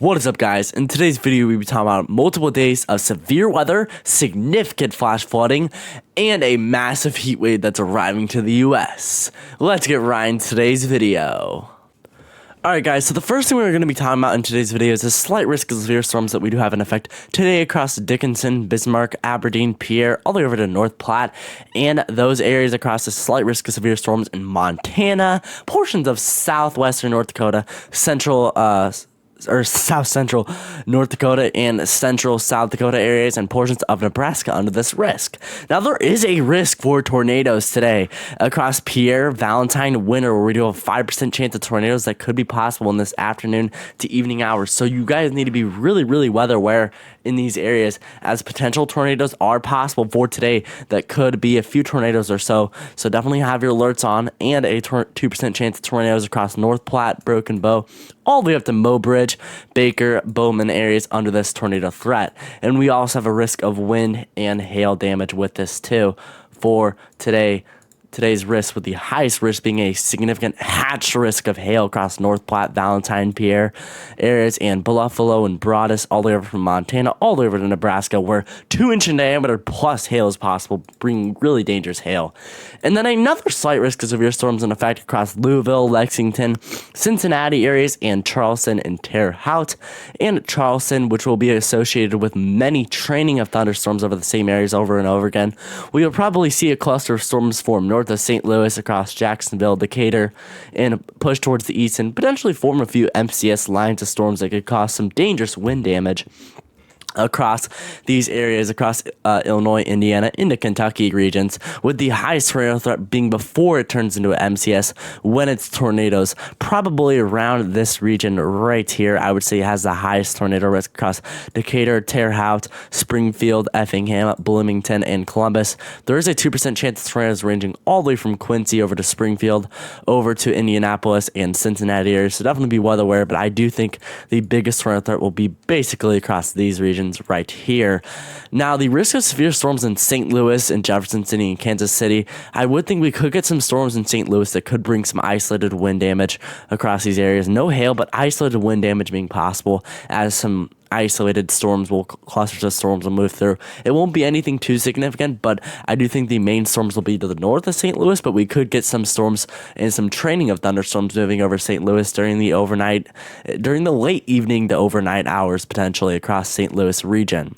What is up, guys? In today's video, we'll be talking about multiple days of severe weather, significant flash flooding, and a massive heat wave that's arriving to the US. Let's get right into today's video. Alright guys, so the first thing we're going to be talking about in today's video is a slight risk of severe storms that we do have in effect today across Dickinson, Bismarck, Aberdeen, Pierre, all the way over to North Platte, and those areas across a slight risk of severe storms in Montana, portions of southwestern North Dakota, south central North Dakota and central South Dakota areas and portions of Nebraska under this risk. Now, there is a risk for tornadoes today across Pierre, Valentine, Winter, where we do have a 5% chance of tornadoes that could be possible in this afternoon to evening hours. So you guys need to be really weather aware in these areas, as potential tornadoes are possible for today. That could be a few tornadoes or so. So definitely have your alerts on, and a 2% chance of tornadoes across North Platte, Broken Bow, all the way up to Mobridge, Baker, Bowman areas under this tornado threat. And we also have a risk of wind and hail damage with this too for today's risk, with the highest risk being a significant hatched risk of hail across North Platte, Valentine, Pierre areas, and Buffalo and Broadus, all the way over from Montana, all the way over to Nebraska, where 2-inch in diameter plus hail is possible, bringing really dangerous hail. And then another slight risk of severe storms in effect across Louisville, Lexington, Cincinnati areas, and Charleston and Terre Haute, and Charleston, which will be associated with many training of thunderstorms over the same areas over and over again. We will probably see a cluster of storms form north of St. Louis across Jacksonville, Decatur, and push towards the east and potentially form a few MCS lines of storms that could cause some dangerous wind damage across these areas, across Illinois, Indiana, into Kentucky regions, with the highest tornado threat being before it turns into an MCS when it's tornadoes, probably around this region right here. I would say has the highest tornado risk across Decatur, Terre Haute, Springfield, Effingham, Bloomington, and Columbus. There is a 2% chance of tornadoes ranging all the way from Quincy over to Springfield, over to Indianapolis and Cincinnati areas, so definitely be weather aware, but I do think the biggest tornado threat will be basically across these regions right here. Now, the risk of severe storms in St. Louis and Jefferson City and Kansas City, I would think we could get some storms in St. Louis that could bring some isolated wind damage across these areas. No hail, but isolated wind damage being possible, as some isolated clusters of storms will move through. It won't be anything too significant, but I do think the main storms will be to the north of St. Louis, but we could get some storms and some training of thunderstorms moving over St. Louis during the late evening to overnight hours, potentially across St. Louis region.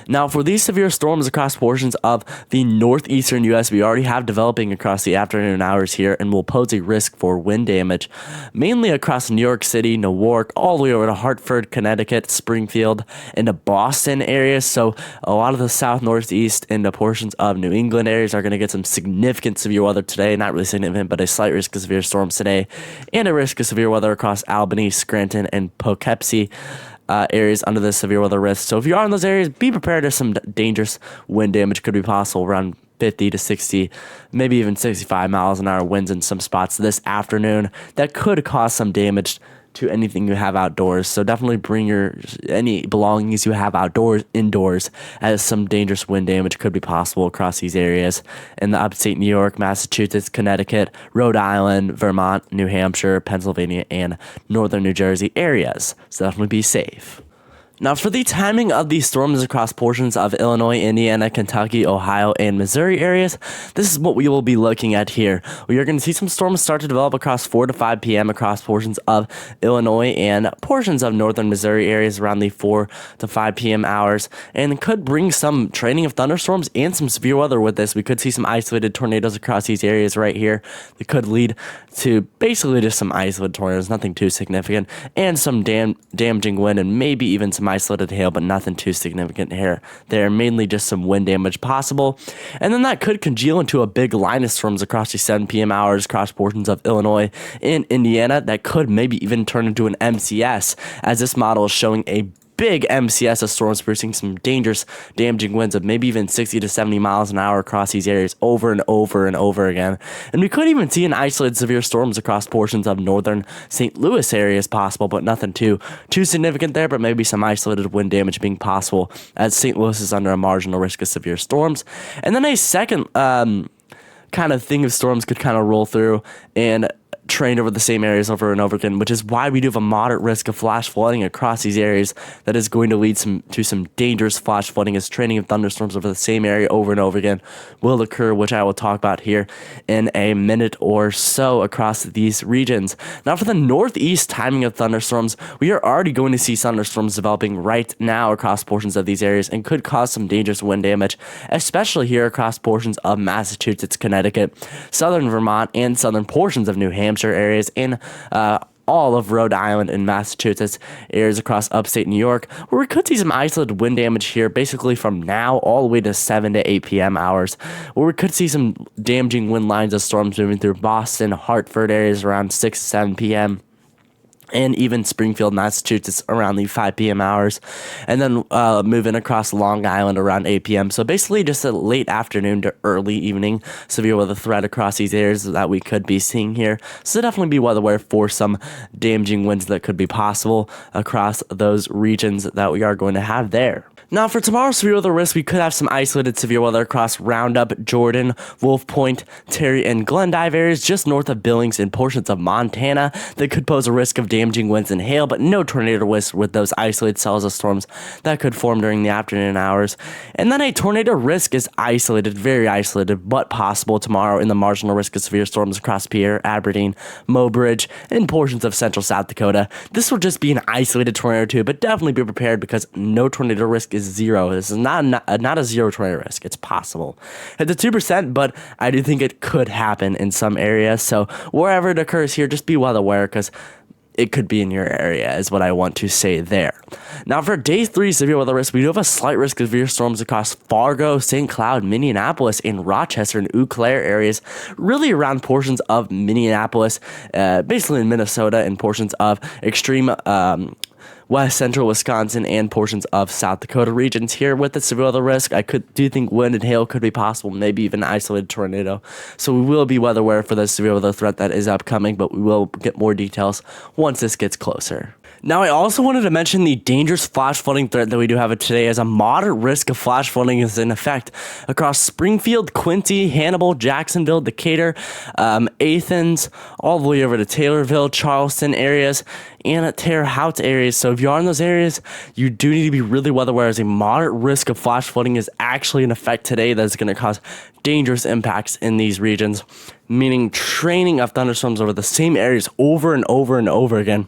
Now, for these severe storms across portions of the northeastern U.S., we already have developing across the afternoon hours here and will pose a risk for wind damage, mainly across New York City, Newark, all the way over to Hartford, Connecticut, Springfield, and the Boston areas. So a lot of the south, northeast, and the portions of New England areas are going to get some significant severe weather today. Not really significant, but a slight risk of severe storms today, and a risk of severe weather across Albany, Scranton, and Poughkeepsie areas under this severe weather risk. So if you are in those areas, be prepared, as some dangerous wind damage could be possible, around 50 to 60, maybe even 65 miles an hour winds in some spots this afternoon that could cause some damage to anything you have outdoors. So definitely bring any belongings you have indoors, as some dangerous wind damage could be possible across these areas in the upstate New York, Massachusetts, Connecticut, Rhode Island, Vermont, New Hampshire, Pennsylvania, and northern New Jersey areas. So definitely be safe. Now, for the timing of these storms across portions of Illinois, Indiana, Kentucky, Ohio, and Missouri areas, this is what we will be looking at here. We are going to see some storms start to develop across 4 to 5 p.m. across portions of Illinois and portions of northern Missouri areas around the 4 to 5 p.m. hours, and could bring some training of thunderstorms and some severe weather with this. We could see some isolated tornadoes across these areas right here. That could lead to basically just some isolated tornadoes, nothing too significant, and some damaging wind, and maybe even some isolated hail, but nothing too significant here. There mainly just some wind damage possible, and then that could congeal into a big line of storms across the 7 p.m. hours across portions of Illinois and Indiana that could maybe even turn into an MCS, as this model is showing a big MCS of storms producing some dangerous, damaging winds of maybe even 60 to 70 miles an hour across these areas over and over and over again. And we could even see an isolated severe storms across portions of northern St. Louis areas possible, but nothing too significant there, but maybe some isolated wind damage being possible, as St. Louis is under a marginal risk of severe storms. And then a second kind of thing of storms could kind of roll through, and train over the same areas over and over again, which is why we do have a moderate risk of flash flooding across these areas. That is going to lead to some dangerous flash flooding, as training of thunderstorms over the same area over and over again will occur, which I will talk about here in a minute or so across these regions. Now, for the northeast timing of thunderstorms, we are already going to see thunderstorms developing right now across portions of these areas and could cause some dangerous wind damage, especially here across portions of Massachusetts, Connecticut, southern Vermont, and southern portions of New Hampshire areas, and all of Rhode Island and Massachusetts, areas across upstate New York, where we could see some isolated wind damage here, basically from now all the way to 7 to 8 p.m. hours, where we could see some damaging wind lines of storms moving through Boston, Hartford areas around 6 to 7 p.m., and even Springfield, Massachusetts around the 5 p.m. hours, and then moving across Long Island around 8 p.m. So basically just a late afternoon to early evening severe weather threat across these areas that we could be seeing here. So definitely be weather aware for some damaging winds that could be possible across those regions that we are going to have there. Now, for tomorrow's severe weather risk, we could have some isolated severe weather across Roundup, Jordan, Wolf Point, Terry, and Glendive areas just north of Billings and portions of Montana that could pose a risk of damaging winds and hail, but no tornado risk with those isolated cells of storms that could form during the afternoon hours. And then a tornado risk is isolated, very isolated, but possible tomorrow in the marginal risk of severe storms across Pierre, Aberdeen, Mobridge, and portions of central South Dakota. This will just be an isolated tornado too, but definitely be prepared because no tornado risk is zero. This is not a zero tornado risk. It's possible. It's a 2%, but I do think it could happen in some areas. So wherever it occurs here, just be well aware because it could be in your area is what I want to say there. Now, for day 3 severe weather risk, we do have a slight risk of severe storms across Fargo, St. Cloud, Minneapolis, and Rochester and Eau Claire areas, really around portions of Minneapolis, basically in Minnesota, and portions of extreme west central Wisconsin and portions of South Dakota regions here with the severe weather risk. I do think wind and hail could be possible, maybe even an isolated tornado. So we will be weather aware for the severe weather threat that is upcoming, but we will get more details once this gets closer. Now, I also wanted to mention the dangerous flash flooding threat that we do have today, as a moderate risk of flash flooding is in effect across Springfield, Quincy, Hannibal, Jacksonville, Decatur, Athens, all the way over to Taylorville, Charleston areas, and Terre Haute areas. So if you are in those areas, you do need to be really weather aware, as a moderate risk of flash flooding is actually in effect today that is going to cause dangerous impacts in these regions, meaning training of thunderstorms over the same areas over and over and over again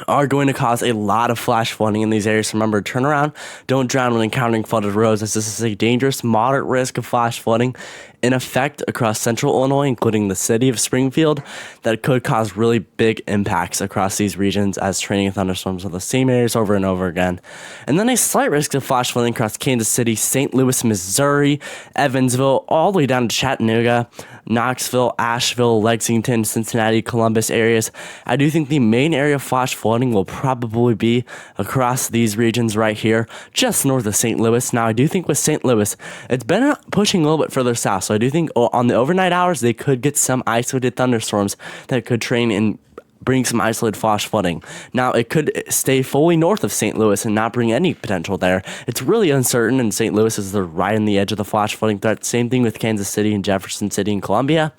are going to cause a lot of flash flooding in these areas. Remember, turn around, don't drown when encountering flooded roads, as this is a dangerous, moderate risk of flash flooding in effect across central Illinois, including the city of Springfield, that could cause really big impacts across these regions as training thunderstorms are the same areas over and over again. And then a slight risk of flash flooding across Kansas City, St. Louis, Missouri, Evansville, all the way down to Chattanooga, Knoxville, Asheville, Lexington, Cincinnati, Columbus areas. I do think the main area of flash flooding will probably be across these regions right here, just north of St. Louis. Now, I do think with St. Louis, it's been pushing a little bit further south, so I do think on the overnight hours, they could get some isolated thunderstorms that could train and bring some isolated flash flooding. Now, it could stay fully north of St. Louis and not bring any potential there. It's really uncertain, and St. Louis is right on the edge of the flash flooding threat. Same thing with Kansas City and Jefferson City and Columbia.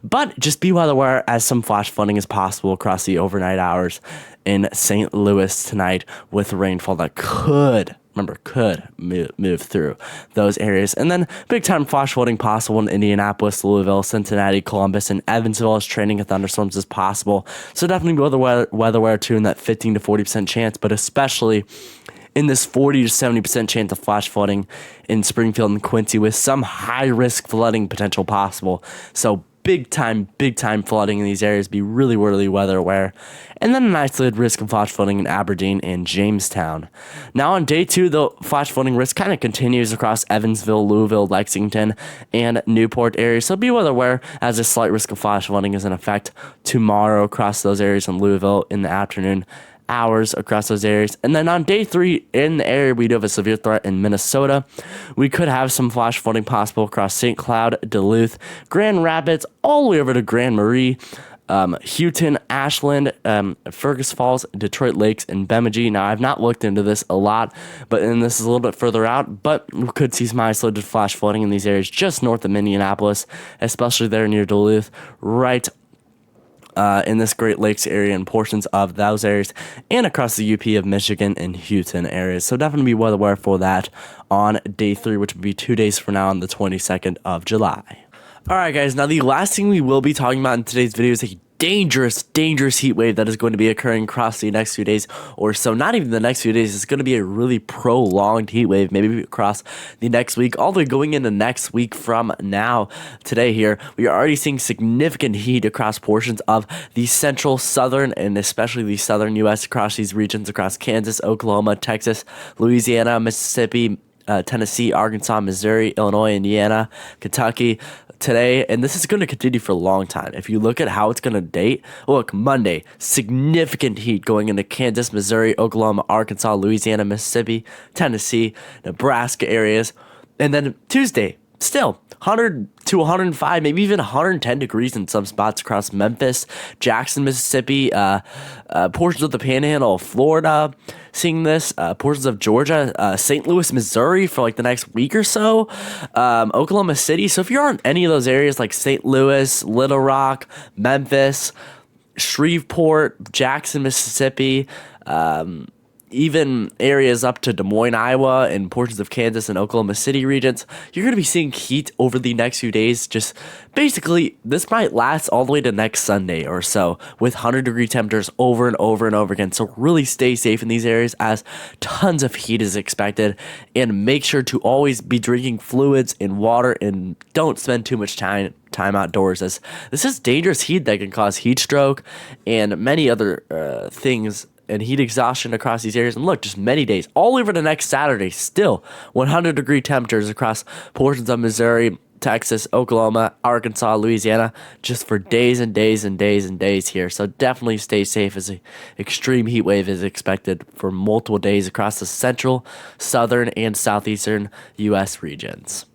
But just be well aware, as some flash flooding is possible across the overnight hours in St. Louis tonight with rainfall that could move through those areas. And then big time flash flooding possible in Indianapolis, Louisville, Cincinnati, Columbus, and Evansville, as training of thunderstorms is possible. So definitely be weather aware too in that 15 to 40% chance, but especially in this 40 to 70% chance of flash flooding in Springfield and Quincy, with some high risk flooding potential possible. So big time flooding in these areas. Be really weather aware. And then an isolated risk of flash flooding in Aberdeen and Jamestown. Now, on day 2, the flash flooding risk kind of continues across Evansville, Louisville, Lexington, and Newport areas. So be weather aware, as a slight risk of flash flooding is in effect tomorrow across those areas in Louisville in the afternoon hours across those areas. And then on day 3, in the area we do have a severe threat in Minnesota. We could have some flash flooding possible across St. Cloud, Duluth, Grand Rapids, all the way over to Grand Marais, Houghton, Ashland, Fergus Falls, Detroit Lakes, and Bemidji. Now, I've not looked into this a lot, and this is a little bit further out, but we could see some isolated flash flooding in these areas just north of Minneapolis, especially there near Duluth, right in this Great Lakes area and portions of those areas, and across the UP of Michigan and Houston areas. So definitely be well aware for that on day 3, which will be 2 days from now on the 22nd of July. All right, guys. Now, the last thing we will be talking about in today's video is a dangerous heat wave that is going to be occurring across the next few days or so. Not even the next few days. It's going to be a really prolonged heat wave, maybe across the next week, all the way going into next week from now. Today here, we are already seeing significant heat across portions of the central, southern, and especially the southern U.S. across these regions, across Kansas, Oklahoma, Texas, Louisiana, Mississippi, Tennessee, Arkansas, Missouri, Illinois, Indiana, Kentucky today, and this is going to continue for a long time. If you look at how it's going to date, look, Monday, significant heat going into Kansas, Missouri, Oklahoma, Arkansas, Louisiana, Mississippi, Tennessee, Nebraska areas, and then Tuesday, still 100 to 105, maybe even 110 degrees in some spots across Memphis, Jackson, Mississippi, portions of the Panhandle of Florida, seeing this, portions of Georgia, St. Louis, Missouri for like the next week or so, Oklahoma City. So if you're on any of those areas like St. Louis, Little Rock, Memphis, Shreveport, Jackson, Mississippi, even areas up to Des Moines, Iowa, and portions of Kansas and Oklahoma City regions, you're going to be seeing heat over the next few days. Just basically, this might last all the way to next Sunday or so with 100-degree temperatures over and over and over again. So really stay safe in these areas as tons of heat is expected, and make sure to always be drinking fluids and water, and don't spend too much time outdoors, as this is dangerous heat that can cause heat stroke and many other things, and heat exhaustion across these areas. And look, just many days, all over the next Saturday, still 100-degree temperatures across portions of Missouri, Texas, Oklahoma, Arkansas, Louisiana, just for days and days and days and days here. So definitely stay safe, as an extreme heat wave is expected for multiple days across the central, southern, and southeastern U.S. regions.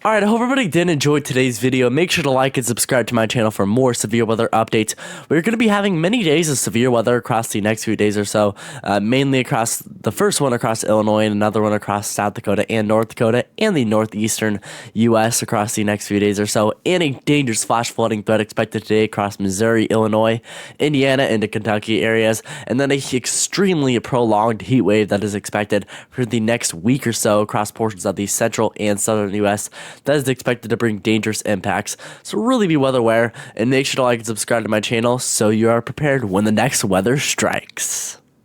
Alright, I hope everybody did enjoy today's video. Make sure to like and subscribe to my channel for more severe weather updates. We're going to be having many days of severe weather across the next few days or so, mainly across the first one across Illinois, and another one across South Dakota and North Dakota, and the northeastern U.S. across the next few days or so, and a dangerous flash flooding threat expected today across Missouri, Illinois, Indiana, and the Kentucky areas, and then a extremely prolonged heat wave that is expected for the next week or so across portions of the central and southern U.S. that is expected to bring dangerous impacts. So really be weather aware, and make sure to like and subscribe to my channel so you are prepared when the next weather strikes.